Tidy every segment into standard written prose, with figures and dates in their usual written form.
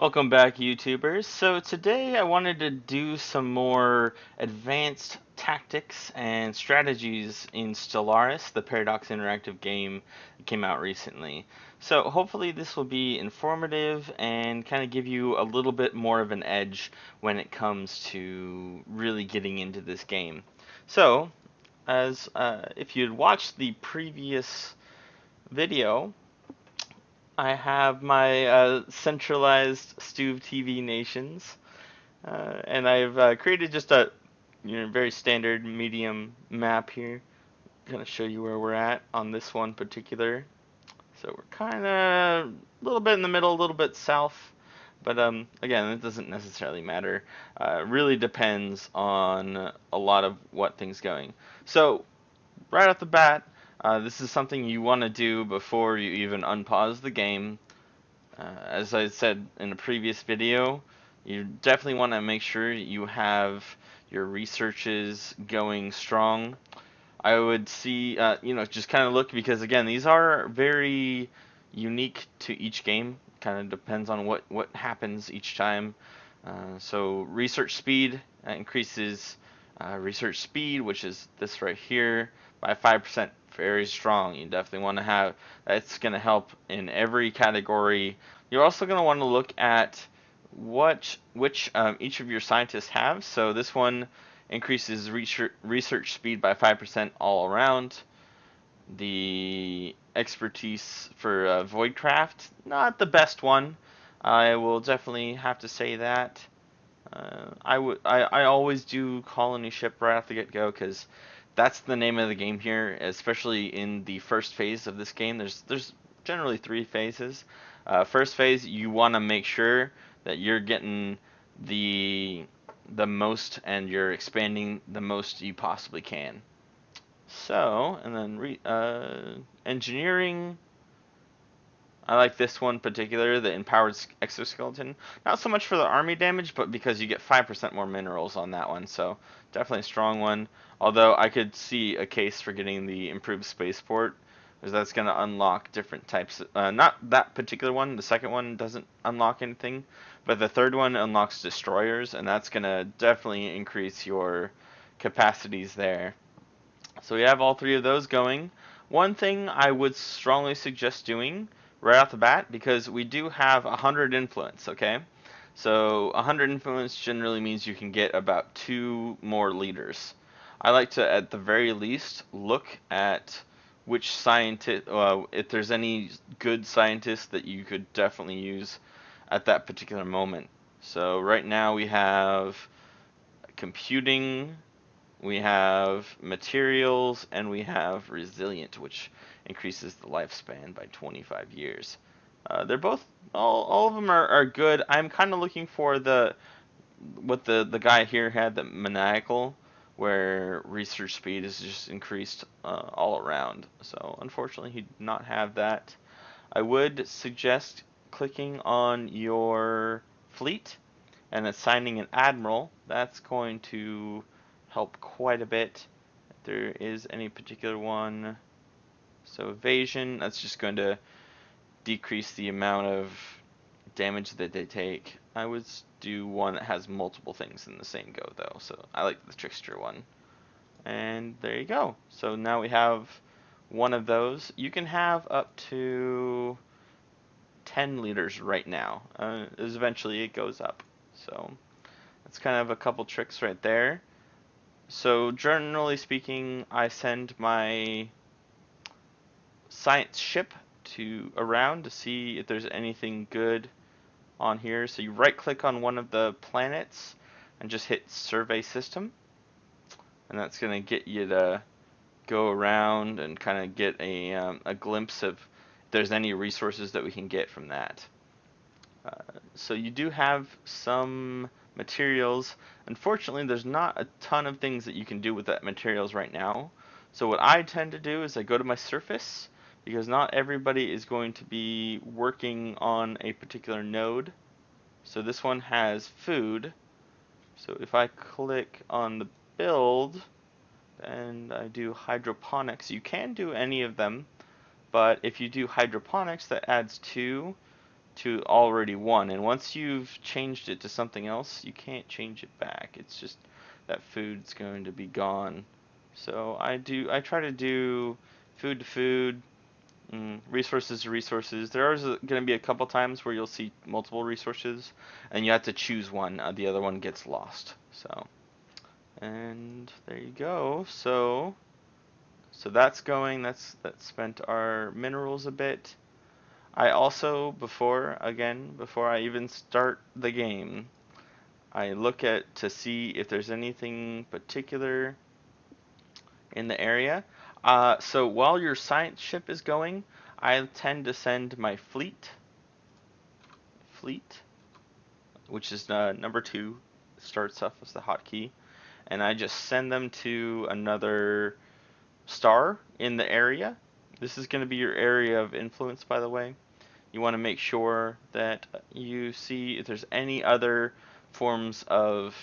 Welcome back, YouTubers. So today I wanted to do some more advanced tactics and strategies in Stellaris, the Paradox Interactive game that came out recently. So hopefully this will be informative and kind of give you a little bit more of an edge when it comes to really getting into this game. So, as if you'd watched the previous video, I have my centralized Stube TV nations, and I've created just a very standard medium map here. I'm gonna show you where we're at on this one particular. So we're kind of a little bit in the middle, a little bit south, but again, it doesn't necessarily matter. It really depends on a lot of what things going. So right off the bat, this is something you want to do before you even unpause the game. As I said in a previous video, you definitely want to make sure you have your researches going strong. I would see, just kind of look because again, these are very unique to each game. Kind of depends on what happens each time. So research speed increases research speed, which is this right here, by 5%. Very strong. You definitely want to have that's going to help in every category. You're also going to want to look at which each of your scientists have. So this one increases research speed by 5% all around. The expertise for Voidcraft, not the best one. I will definitely have to say that. I always do colony ship right off the get-go because that's the name of the game here, especially in the first phase of this game. There's generally three phases. First phase, you want to make sure that you're getting the the most and you're expanding the most you possibly can. So, and then engineering. I like this one particular, the empowered exoskeleton. Not so much for the army damage, but because you get 5% more minerals on that one. So definitely a strong one. Although I could see a case for getting the improved spaceport, because that's going to unlock different types. Not that particular one. The second one doesn't unlock anything, but the third one unlocks destroyers, and that's going to definitely increase your capacities there. So we have all three of those going. One thing I would strongly suggest doing right off the bat, because we do have 100 influence, okay? So 100 influence generally means you can get about 2 more leaders. I like to, at the very least, look at which scientist, if there's any good scientists that you could definitely use at that particular moment. So right now we have computing, we have materials, and we have resilient, which increases the lifespan by 25 years. They're both all of them are good. I'm kind of looking for the what the guy here had, the maniacal, where research speed is just increased all around. So unfortunately, he did not have that. I would suggest clicking on your fleet and assigning an admiral. That's going to help quite a bit. If there is any particular one. So evasion, that's just going to decrease the amount of damage that they take. I would do one that has multiple things in the same go though, so I like the trickster one. And there you go. So now we have one of those. You can have up to 10 liters right now. As eventually it goes up. So that's kind of a couple tricks right there. So generally speaking, I send my science ship to around to see if there's anything good on here. So you right click on one of the planets and just hit survey system, and that's going to get you to go around and kind of get a glimpse of if there's any resources that we can get from that. So you do have some materials. Unfortunately, there's not a ton of things that you can do with that materials right now. So what I tend to do is I go to my surface, because not everybody is going to be working on a particular node. So this one has food. So if I click on the build and I do hydroponics, you can do any of them, but if you do hydroponics, that adds 2 to already 1, and once you've changed it to something else, you can't change it back. It's just that food's going to be gone. So I try to do food to food, resources to resources. There is going to be a couple times where you'll see multiple resources, and you have to choose one. The other one gets lost. So, and there you go. So that's going. That spent our minerals a bit. I also, before I even start the game, I look at to see if there's anything particular in the area. So while your science ship is going, I tend to send my fleet, which is number 2, starts off as the hotkey, and I just send them to another star in the area. This is going to be your area of influence, by the way. You want to make sure that you see if there's any other forms of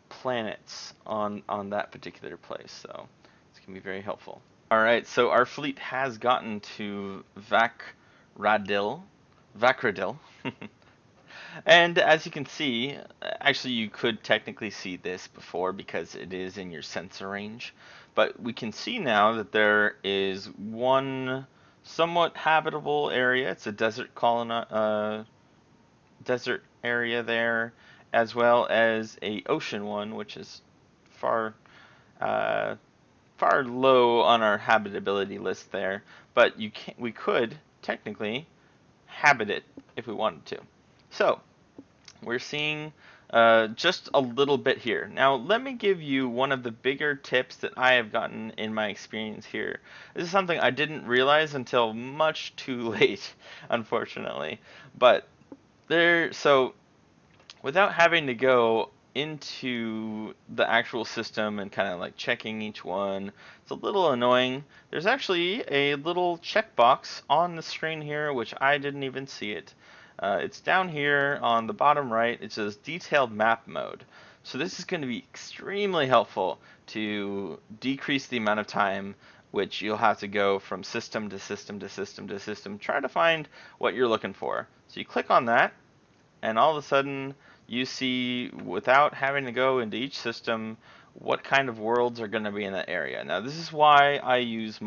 planets on that particular place. So it's going to be very helpful. All right, so our fleet has gotten to Vakradil. And as you can see, actually you could technically see this before because it is in your sensor range, but we can see now that there is one somewhat habitable area. It's a desert area there, as well as a ocean one, which is far uh, far low on our habitability list there. But we could technically habit it if we wanted to. So we're seeing just a little bit here. Now, let me give you one of the bigger tips that I have gotten in my experience here. This is something I didn't realize until much too late, unfortunately. But so without having to go into the actual system and kind of like checking each one, it's a little annoying. There's actually a little checkbox on the screen here, which I didn't even see it. It's down here on the bottom right. It says detailed map mode. So this is going to be extremely helpful to decrease the amount of time which you'll have to go from system to system to system to system, try to find what you're looking for. So you click on that, and all of a sudden you see, without having to go into each system, what kind of worlds are going to be in that area. Now this is why I use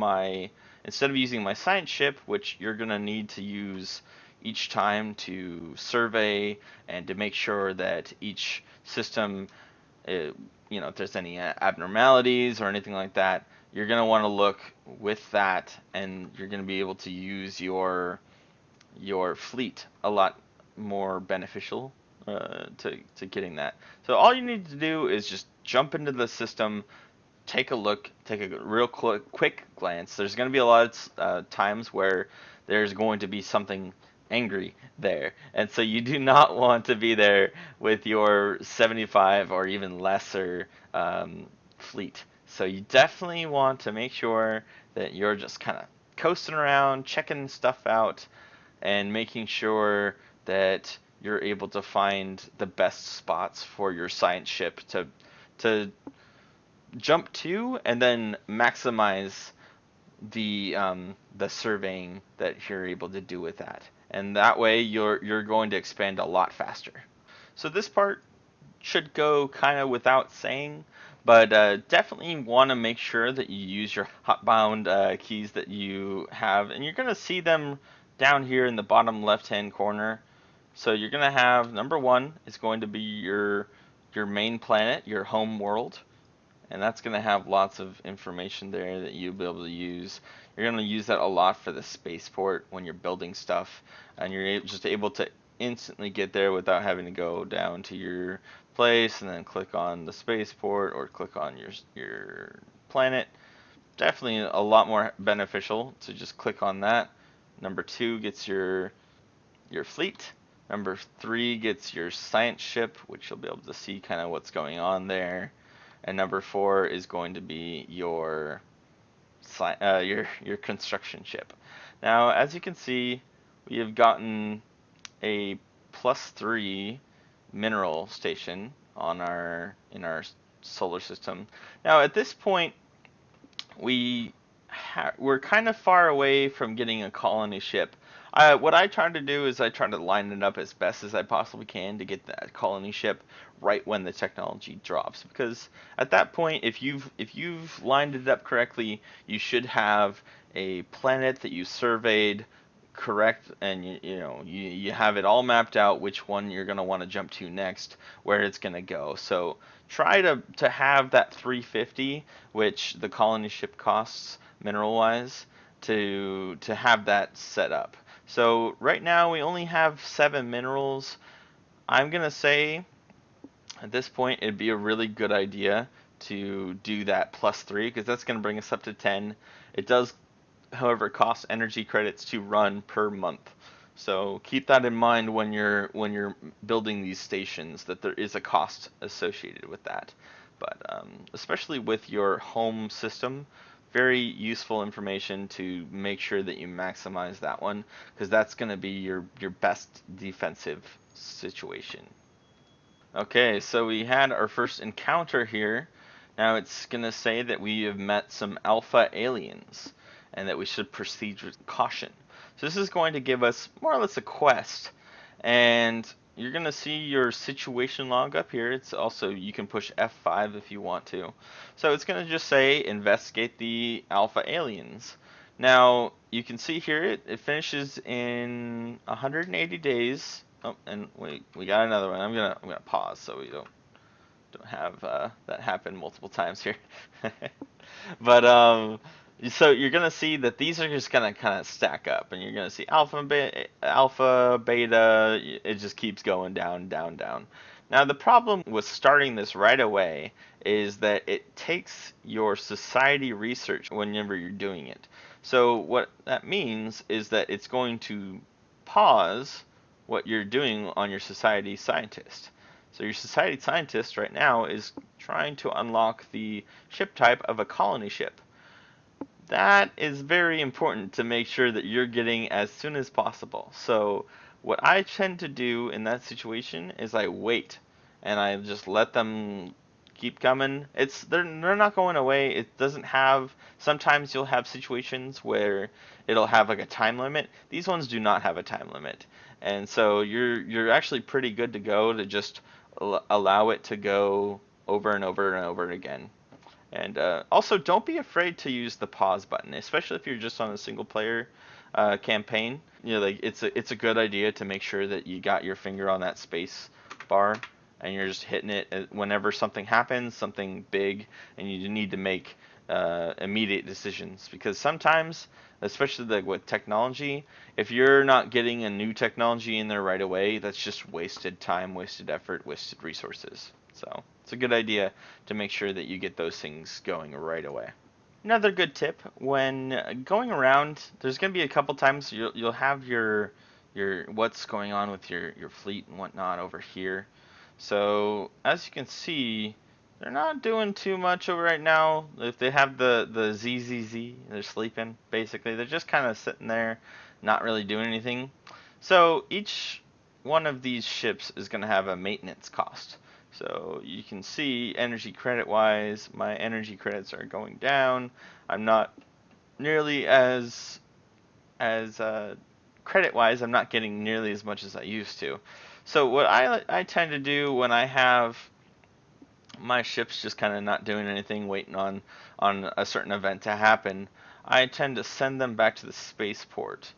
instead of using my science ship, which you're going to need to use each time to survey and to make sure that each system, if there's any abnormalities or anything like that, you're going to want to look with that, and you're going to be able to use your fleet a lot more beneficial to getting that. So all you need to do is just jump into the system, take a look, take a real quick glance. There's going to be a lot of times where there's going to be something angry there, and so you do not want to be there with your 75 or even lesser fleet. So you definitely want to make sure that you're just kind of coasting around, checking stuff out, and making sure that you're able to find the best spots for your science ship to jump to, and then maximize the surveying that you're able to do with that. And that way you're going to expand a lot faster. So this part should go kind of without saying, but definitely want to make sure that you use your hotbound keys that you have, and you're going to see them down here in the bottom left hand corner. So you're going to have number 1 is going to be your main planet, your home world, and that's going to have lots of information there that you'll be able to use. You're going to use that a lot for the spaceport when you're building stuff, and you're just able to instantly get there without having to go down to your place and then click on the spaceport or click on your planet. Definitely a lot more beneficial to just click on that. Number 2 gets your fleet. Number 3 gets your science ship, which you'll be able to see kind of what's going on there. And number 4 is going to be your construction ship. Now, as you can see, we have gotten a +3 mineral station in our solar system. Now, at this point, we're kind of far away from getting a colony ship. What I try to do is I try to line it up as best as I possibly can to get that colony ship right when the technology drops. Because at that point, if you've lined it up correctly, you should have a planet that you surveyed correct, and you have it all mapped out which one you're going to want to jump to next, where it's going to go. So try to have that 350, which the colony ship costs mineral wise, to have that set up. So right now we only have 7 minerals. I'm gonna say at this point it'd be a really good idea to do that +3, because that's gonna bring us up to 10. It does, however, cost energy credits to run per month. So keep that in mind when you're building these stations, that there is a cost associated with that. But especially with your home system, very useful information to make sure that you maximize that one, because that's going to be your best defensive situation. Okay, so we had our first encounter here. Now it's going to say that we have met some alpha aliens and that we should proceed with caution. So this is going to give us more or less a quest, and you're going to see your situation log up here. It's also, you can push F5 if you want to. So it's going to just say investigate the alpha aliens. Now you can see here it finishes in 180 days. Oh, and we got another one. I'm gonna pause so we don't have that happen multiple times here. But so you're gonna see that these are just gonna kind of stack up, and you're gonna see alpha, beta. It just keeps going down, down, down. Now the problem with starting this right away is that it takes your society research whenever you're doing it. So what that means is that it's going to pause what you're doing on your society scientist. So your society scientist right now is trying to unlock the ship type of a colony ship. That is very important to make sure that you're getting as soon as possible. So what I tend to do in that situation is I wait and I just let them keep coming. They're not going away. It doesn't have, sometimes you'll have situations where it'll have like a time limit. These ones do not have a time limit. And so you're actually pretty good to go to just allow it to go over and over and over again. And also, don't be afraid to use the pause button, especially if you're just on a single player campaign. Like it's a good idea to make sure that you got your finger on that space bar and you're just hitting it whenever something happens, something big, and you need to make immediate decisions. Because sometimes, especially like with technology, if you're not getting a new technology in there right away, that's just wasted time, wasted effort, wasted resources. So it's a good idea to make sure that you get those things going right away. Another good tip when going around, there's going to be a couple times you'll have your what's going on with your fleet and whatnot over here. So as you can see, they're not doing too much over right now. If they have the ZZZ, they're sleeping basically. They're just kind of sitting there, not really doing anything. So each one of these ships is going to have a maintenance cost. So you can see energy credit wise, my energy credits are going down. I'm not nearly as credit wise, I'm not getting nearly as much as I used to. So what I tend to do when I have my ships just kind of not doing anything, waiting on a certain event to happen, I tend to send them back to the spaceport.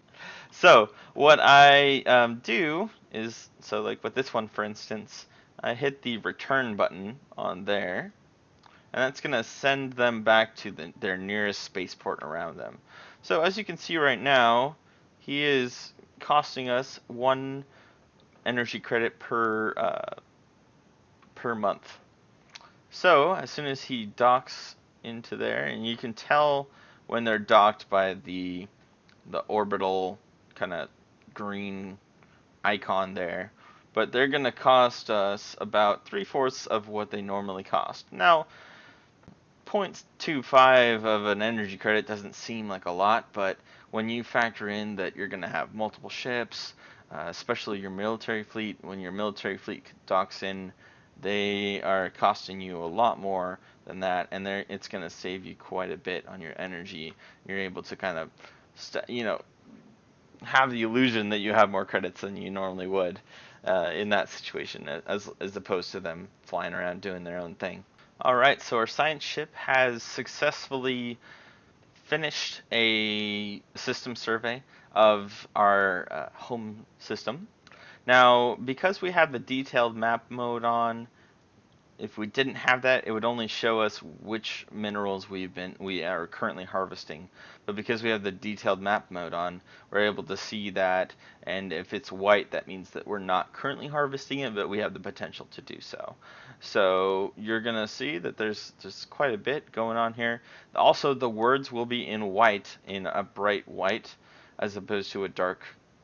So what I do is, so like with this one for instance, I hit the return button on there, and that's going to send them back to their nearest spaceport around them. So as you can see right now, he is costing us 1 energy credit per month. So as soon as he docks into there, and you can tell when they're docked by the orbital kind of green icon there, but they're going to cost us about 3/4 of what they normally cost. Now, 0.25 of an energy credit doesn't seem like a lot, but when you factor in that you're going to have multiple ships, especially your military fleet, when your military fleet docks in, they are costing you a lot more than that, and it's going to save you quite a bit on your energy. You're able to kind of, have the illusion that you have more credits than you normally would in that situation, as opposed to them flying around doing their own thing. All right, so our science ship has successfully finished a system survey of our home system. Now, because we have the detailed map mode on, if we didn't have that, it would only show us which minerals we are currently harvesting. But because we have the detailed map mode on, we're able to see that, and if it's white, that means that we're not currently harvesting it, but we have the potential to do so. So you're gonna see that there's quite a bit going on here. Also, the words will be in white, in a bright white, as opposed to a dark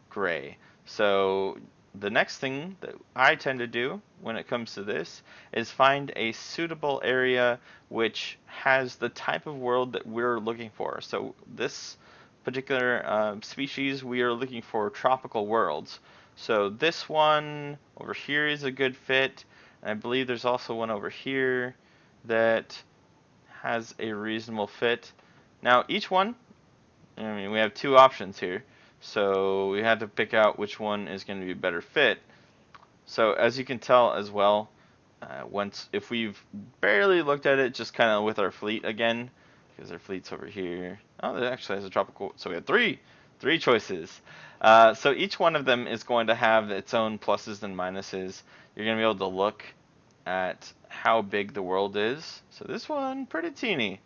gray. So the next thing that I tend to do when it comes to this is find a suitable area which has the type of world that we're looking for. So this particular species, we are looking for tropical worlds. So this one over here is a good fit, and I believe there's also one over here that has a reasonable fit. Now each one, I mean, we have two options here, so we had to pick out which one is going to be a better fit. So as you can tell as well, if we've barely looked at it, just kind of with our fleet again, because our fleet's over here. Oh, it actually has a tropical. So we have three choices. So each one of them is going to have its own pluses and minuses. You're going to be able to look at how big the world is. So this one, pretty teeny.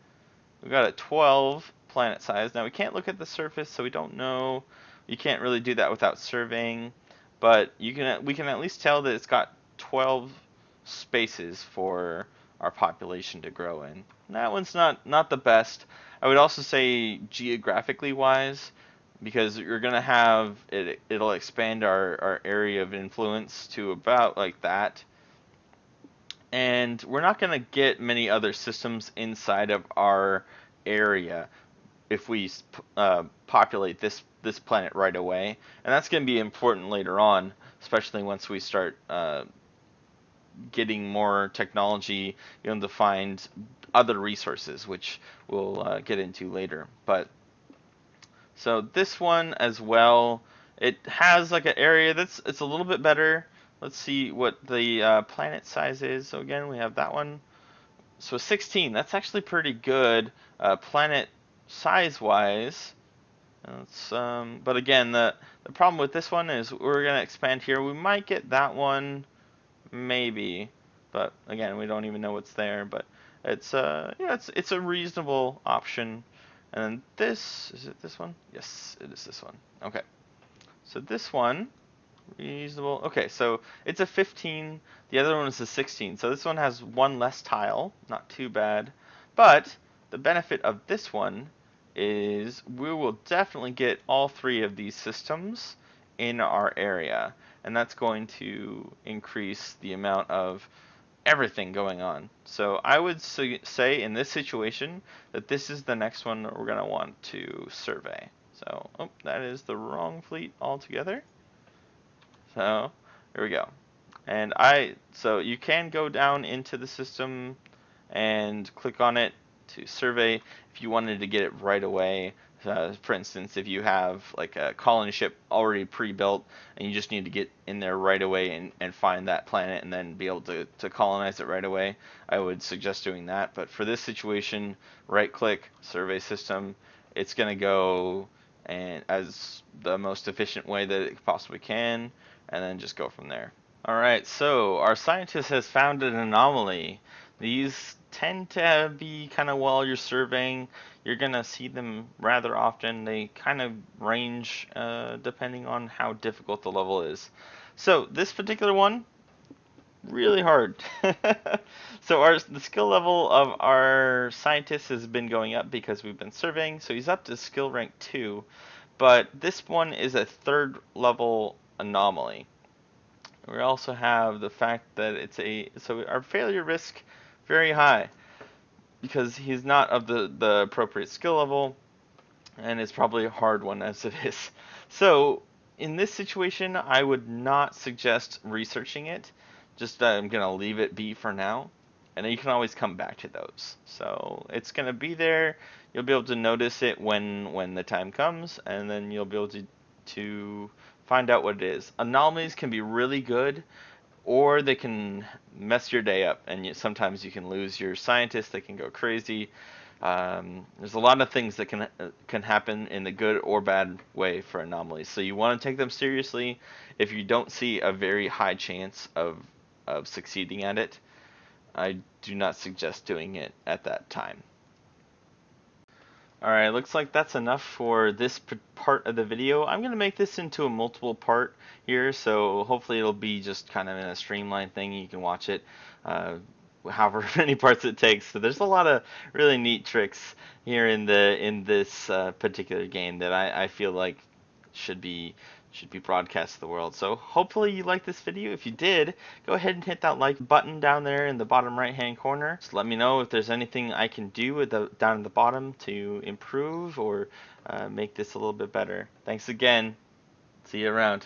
We've got a 12 planet size. Now we can't look at the surface, so we don't know. You can't really do that without surveying, but we can at least tell that it's got 12 spaces for our population to grow in. That one's not the best. I would also say geographically wise, because you're gonna have it'll expand our area of influence to about like that. And we're not going to get many other systems inside of our area if we populate this planet right away, and that's going to be important later on, especially once we start getting more technology, to find other resources, which we'll get into later. But so this one as well, it has like an area it's a little bit better. Let's see what the planet size is. So again, we have that one. So 16, that's actually pretty good planet size-wise. But again, the problem with this one is we're going to expand here. We might get that one, maybe. But again, we don't even know what's there. But it's yeah, it's a reasonable option. And this, is it this one? Yes, it is this one. Okay. So this one, reasonable. Okay, so it's a 15. The other one is a 16. So this one has one less tile. Not too bad. But the benefit of this one is we will definitely get all three of these systems in our area. And that's going to increase the amount of everything going on. So I would say in this situation that this is the next one that we're going to want to survey. So, oh, that is the wrong fleet altogether. So, here we go. And so you can go down into the system and click on it to survey if you wanted to get it right away. For instance, if you have like a colony ship already pre-built and you just need to get in there right away and find that planet and then be able to colonize it right away, I would suggest doing that. But for this situation, right click, survey system, it's going to go and as the most efficient way that it possibly can, and then just go from there. Alright, so our scientist has found an anomaly. These tend to be kind of while you're surveying, you're going to see them rather often. They kind of range depending on how difficult the level is. So this particular one, really hard. So the skill level of our scientist has been going up because we've been surveying, so he's up to skill rank 2. But this one is a 3rd level anomaly. We also have the fact that so our failure risk very high because he's not of the appropriate skill level, and it's probably a hard one as it is. So in this situation, I would not suggest researching it. Just I'm gonna leave it be for now, and then you can always come back to those. So it's gonna be there. You'll be able to notice it when the time comes, and then you'll be able to to find out what it is. Anomalies can be really good, or they can mess your day up, and sometimes you can lose your scientists. They can go crazy. There's a lot of things that can happen in the good or bad way for anomalies. So you want to take them seriously. If you don't see a very high chance of succeeding at it, I do not suggest doing it at that time. Alright, looks like that's enough for this part of the video. I'm going to make this into a multiple part here, so hopefully it'll be just kind of in a streamlined thing. You can watch it however many parts it takes. So there's a lot of really neat tricks here in this particular game that I feel like should be broadcast to the world. So hopefully you liked this video. If you did, go ahead and hit that like button down there in the bottom right hand corner. Just let me know if there's anything I can do with down at the bottom to improve or make this a little bit better. Thanks again. See you around.